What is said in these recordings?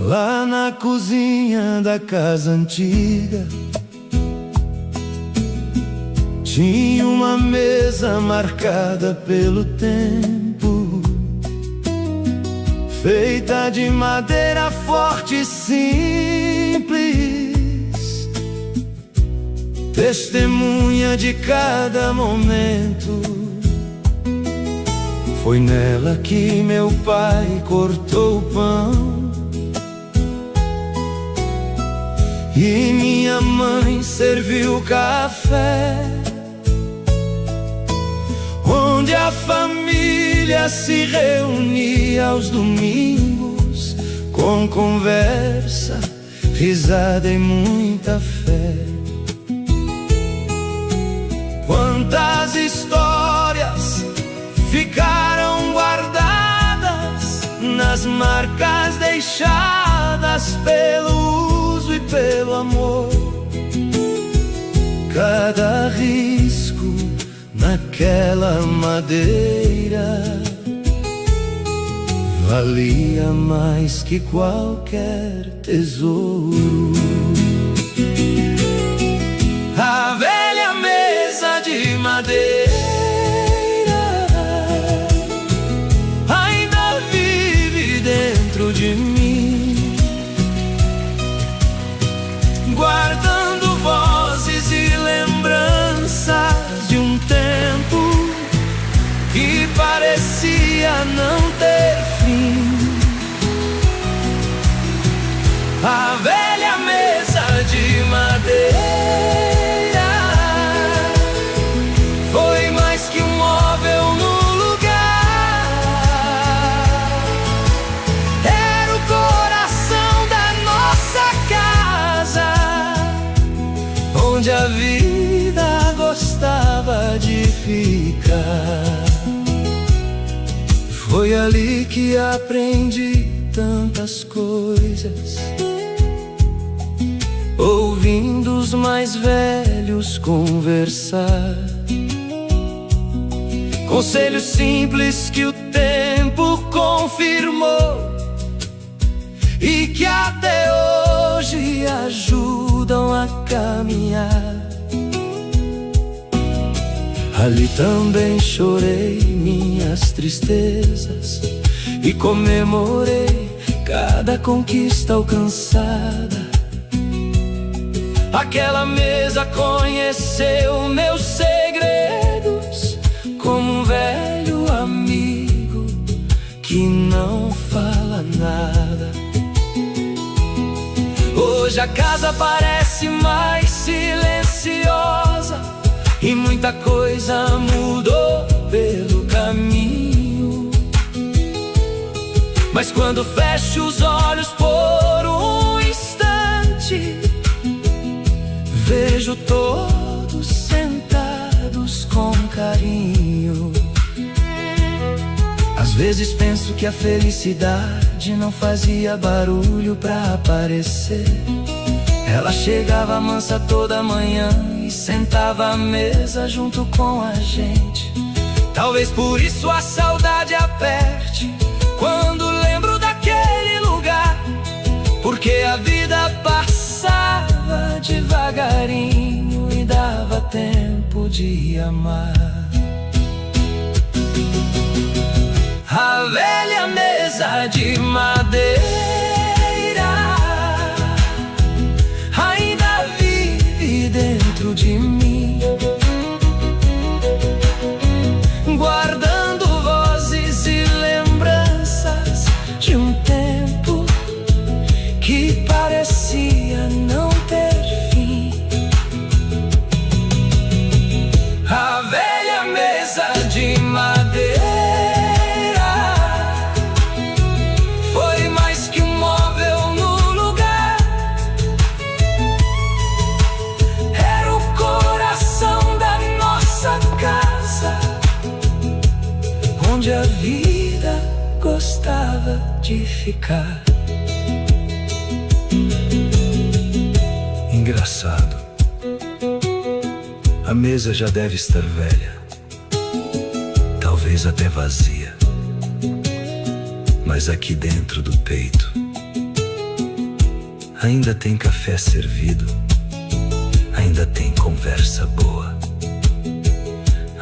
Lá na cozinha da casa antiga tinha uma mesa marcada pelo tempo, feita de madeira forte e simples, testemunha de cada momento. Foi nela que meu pai cortou o pão e minha mãe serviu café, onde a família se reunia aos domingos, com conversa, risada e muita fé. Quantas histórias ficaram guardadas nas marcas deixadas pelo uso e pelo amor. Cada risco naquela madeira valia mais que qualquer tesouro. A velha mesa de madeira ainda vive dentro de mim, guardando vozes e lembranças de um tempo que parecia não ter fim. A velha mesa de madeira foi mais que um móvel no lugar, era o coração da nossa casa, onde a vida gostava de ficar. Foi ali que aprendi tantas coisas, ouvindo os mais velhos conversar, conselhos simples que o tempo confirmou e que até hoje ajudam a caminhar. Ali também chorei minhas tristezas e comemorei cada conquista alcançada. Aquela mesa conheceu meus segredos, como um velho amigo que não fala nada. Hoje a casa parece mais silenciosa e muita coisa mudou pelo caminho, mas quando fecho os olhos por um instante, vejo todos sentados com carinho. Às vezes penso que a felicidade não fazia barulho pra aparecer. Ela chegava mansa toda manhã e sentava à mesa junto com a gente. Talvez por isso a saudade aperte quando lembro daquele lugar, porque a vida passava devagarinho e dava tempo de amar. A velha mesa de madeira ainda vive dentro de mim, guardando vozes e lembranças de um tempo que parecia não ter fim. A velha mesa de madeira foi mais que um móvel no lugar, era o coração da nossa casa, onde a vida gostava de ficar. Engraçado, a mesa já deve estar velha, talvez até vazia, mas aqui dentro do peito Ainda tem café servido, ainda tem conversa boa,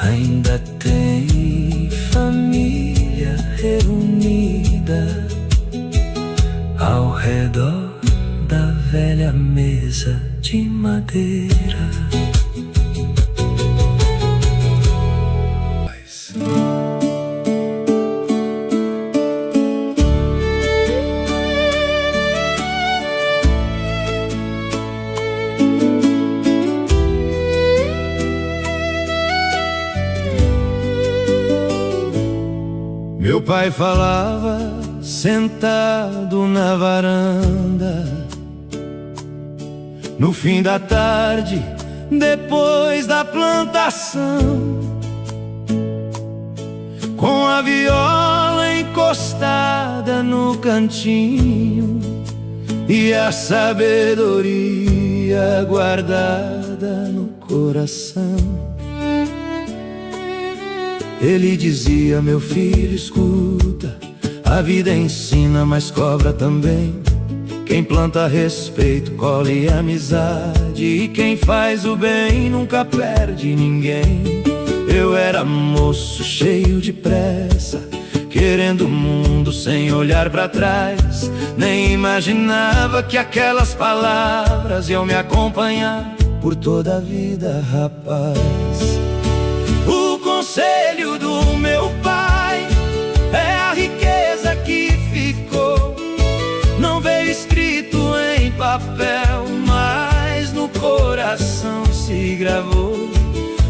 ainda tem família reunida ao redor da velha mesa de madeira. Meu pai falava sentado na varanda, no fim da tarde, depois da plantação, com a viola encostada no cantinho e a sabedoria guardada no coração. Ele dizia: meu filho, escuta, a vida ensina, mas cobra também. Quem planta respeito, colhe amizade, e quem faz o bem nunca perde ninguém. Eu era moço cheio de pressa, querendo o mundo sem olhar pra trás. Nem imaginava que aquelas palavras iam me acompanhar por toda a vida, rapaz. O conselho do meu pai é a riqueza que ficou. Não veio escrito em papel, mas no coração se gravou.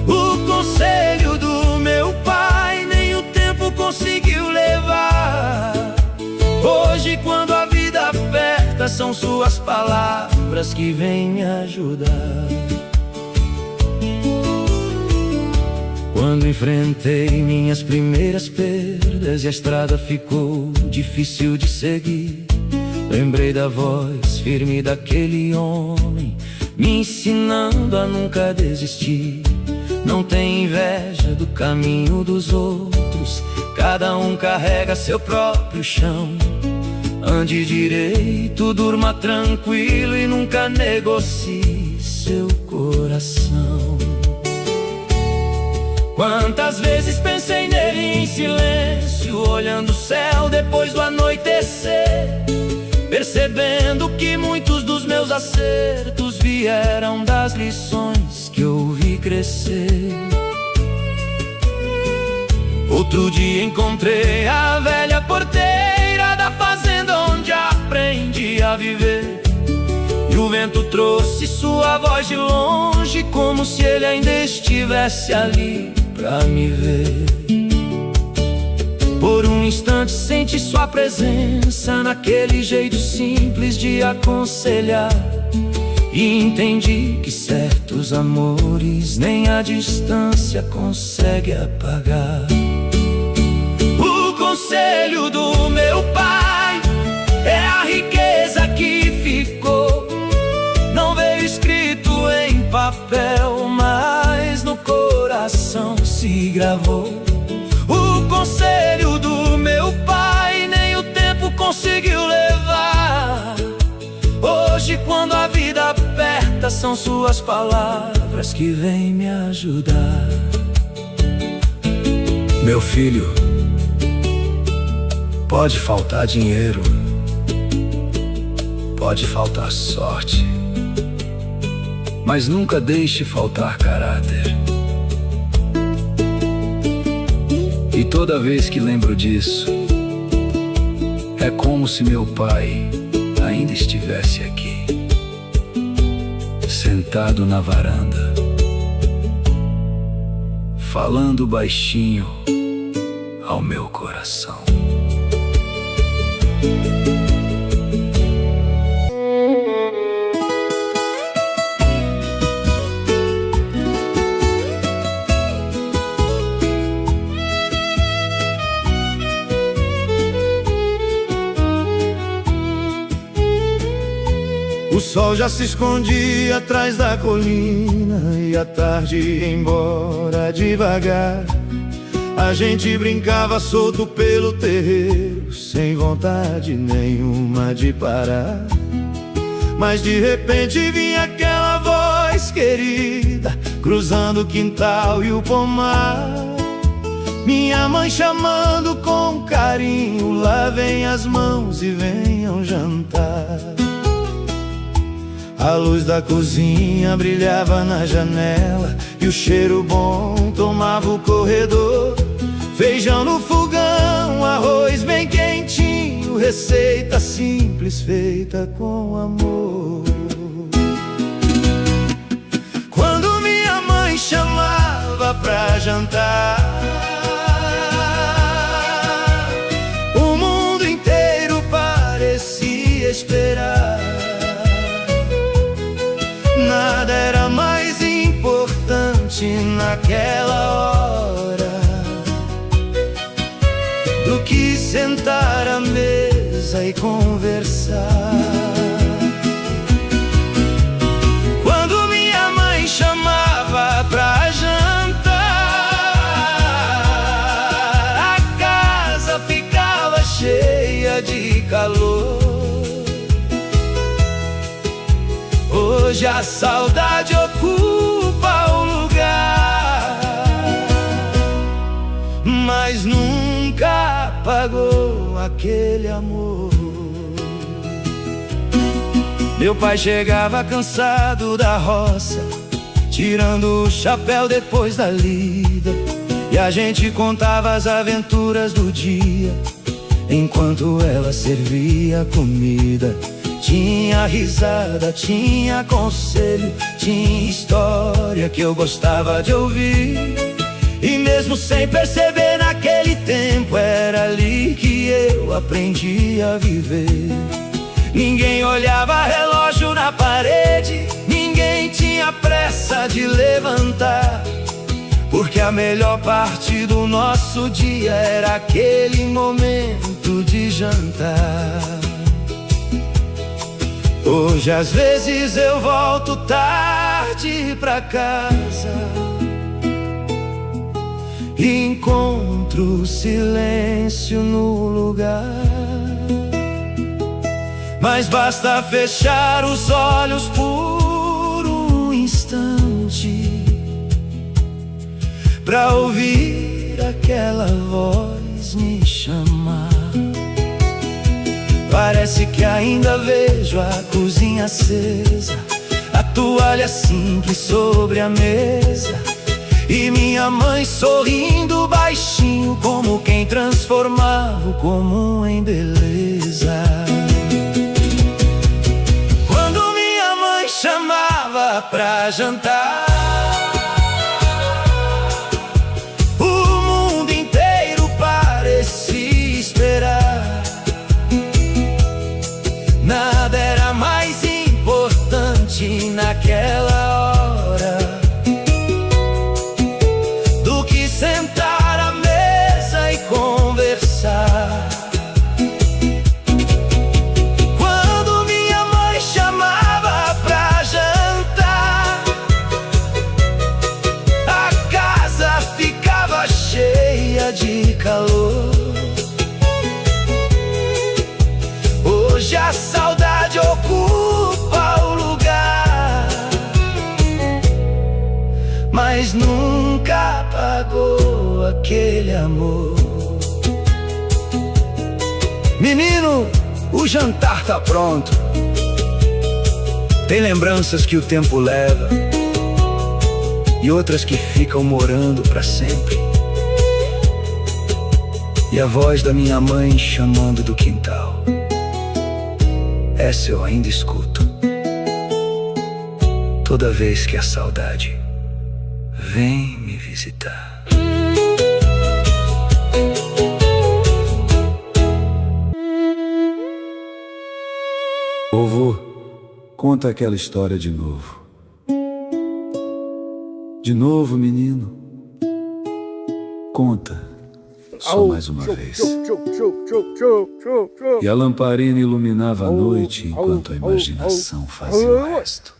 O conselho do meu pai nem o tempo conseguiu levar. Hoje, quando a vida aperta, são suas palavras que vêm me ajudar. Quando enfrentei minhas primeiras perdas e a estrada ficou difícil de seguir, lembrei da voz firme daquele homem, me ensinando a nunca desistir. Não tem inveja do caminho dos outros, cada um carrega seu próprio chão. Ande direito, durma tranquilo e nunca negocie seu coração. Quantas vezes pensei nele em silêncio, olhando o céu depois do anoitecer, percebendo que muitos dos meus acertos vieram das lições que eu vi crescer. Outro dia encontrei a velha porteira da fazenda onde aprendi a viver, e o vento trouxe sua voz de longe, como se ele ainda estivesse ali pra me ver. Por um instante senti sua presença naquele jeito simples de aconselhar, e entendi que certos amores nem a distância consegue apagar. O conselho do meu pai é a riqueza que ficou. Não veio escrito em papel, mas no coração se gravou. O conselho do meu pai nem o tempo conseguiu levar. Hoje, quando a vida aperta, são suas palavras que vêm me ajudar. Meu filho, pode faltar dinheiro, pode faltar sorte, mas nunca deixe faltar caráter. E toda vez que lembro disso, é como se meu pai ainda estivesse aqui, sentado na varanda, falando baixinho ao meu coração. O sol já se escondia atrás da colina e a tarde ia embora devagar. A gente brincava solto pelo terreiro, sem vontade nenhuma de parar. Mas de repente vinha aquela voz querida, cruzando o quintal e o pomar. Minha mãe chamando com carinho: lavem as mãos e venham jantar. A luz da cozinha brilhava na janela e o cheiro bom tomava o corredor. Feijão no fogão, arroz bem quentinho, receita simples feita com amor. Quando minha mãe chamava pra jantar, o mundo inteiro parecia esperar. Nada era mais importante naquela hora do que sentar à mesa e conversar. Quando minha mãe chamava pra jantar, a casa ficava cheia de calor. Hoje a saudade ocupa o lugar, mas nunca apagou aquele amor. Meu pai chegava cansado da roça, tirando o chapéu depois da lida, e a gente contava as aventuras do dia, enquanto ela servia a comida. Tinha risada, tinha conselho, tinha história que eu gostava de ouvir. E mesmo sem perceber, naquele tempo era ali que eu aprendi a viver. Ninguém olhava relógio na parede, ninguém tinha pressa de levantar, porque a melhor parte do nosso dia era aquele momento de jantar. Hoje às vezes eu volto tarde pra casa e encontro silêncio no lugar. Mas basta fechar os olhos por um instante pra ouvir aquela voz me chamar. Parece que ainda vejo a cozinha acesa, a toalha simples sobre a mesa, e minha mãe sorrindo baixinho, como quem transformava o comum em beleza. Quando minha mãe chamava pra jantar, o mundo inteiro parecia esperar. Nada era mais importante naquela hora do que sentar à mesa e conversar. Quando minha mãe chamava pra jantar, a casa ficava cheia de calor. Hoje a saudade ocupa o lugar, mas nunca apagou aquele amor. Menino, o jantar tá pronto. Tem lembranças que o tempo leva e outras que ficam morando pra sempre. E a voz da minha mãe chamando do quintal, essa eu ainda escuto toda vez que a saudade vem me visitar. Vovô, conta aquela história de novo. De novo, menino. Conta. Só mais uma vez. E a lamparina iluminava a noite enquanto a imaginação fazia o resto.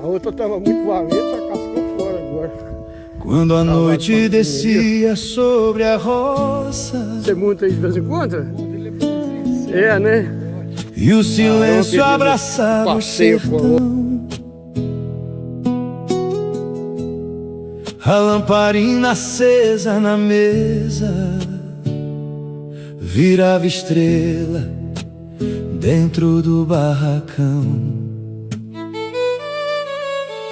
A outra estava muito valente, só cascou fora agora. Quando a noite descia sobre a roça, Você monta aí de vez em quando? É, né? e o silêncio abraçava o sertão. A lamparina acesa na mesa virava estrela dentro do barracão.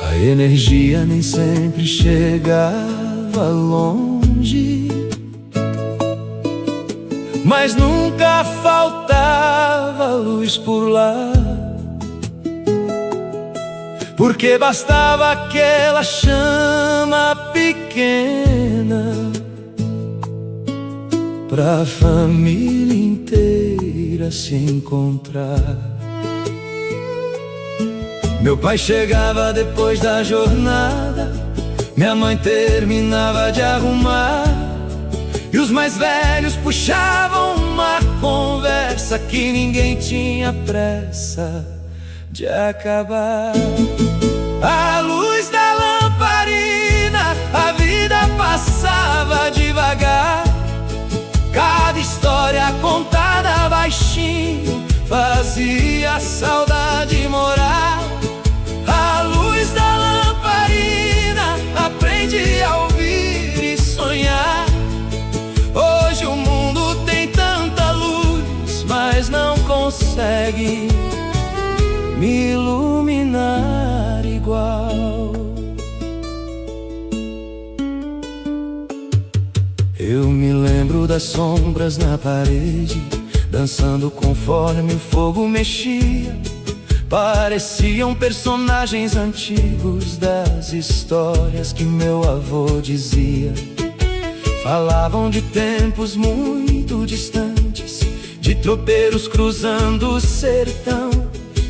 A energia nem sempre chegava longe, mas nunca faltava luz por lá, porque bastava aquela chama pequena pra família inteira se encontrar. Meu pai chegava depois da jornada, minha mãe terminava de arrumar, e os mais velhos puxavam uma conversa que ninguém tinha pressa de acabar. À luz da lamparina, a vida passava devagar. Cada história contada baixinho fazia a saudade morar. À luz da lamparina, aprendi a ouvir e sonhar. Hoje o mundo tem tanta luz, mas não consegue me iluminar igual. Eu me lembro das sombras na parede, dançando conforme o fogo mexia. Pareciam personagens antigos das histórias que meu avô dizia. Falavam de tempos muito distantes, de tropeiros cruzando o sertão,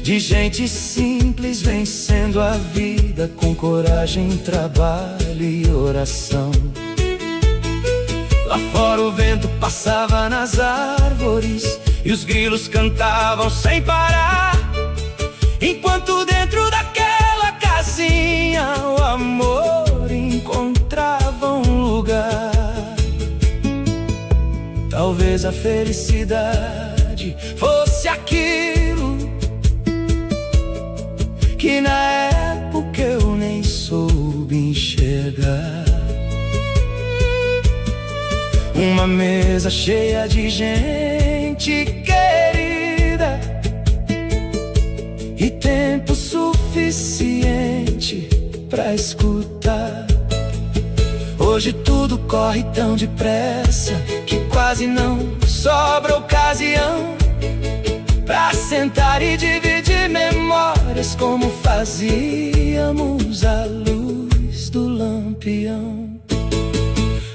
de gente simples vencendo a vida com coragem, trabalho e oração. Lá fora o vento passava nas árvores e os grilos cantavam sem parar, enquanto dentro daquela casinha o amor encontrava um lugar. Talvez a felicidade fosse aquilo que na época eu nem soube enxergar. Uma mesa cheia de gente querida e tempo suficiente pra escutar. Hoje tudo corre tão depressa que quase não sobra ocasião pra sentar e dividir memórias como fazíamos à luz do lampião.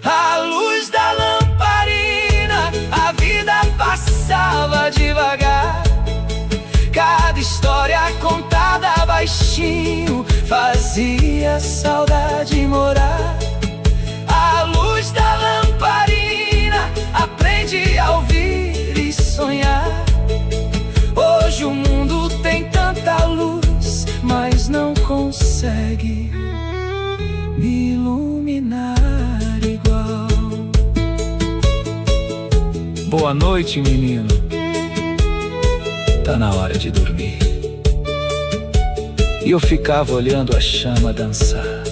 À luz da lamparina, a vida passava devagar. Cada história contada baixinho fazia a saudade morar. À luz da lamparina, aprendi a ouvir e sonhar. Hoje o mundo tem tanta luz, mas não consegue me iluminar igual. Boa noite, menino. Tá na hora de dormir. E eu ficava olhando a chama dançar.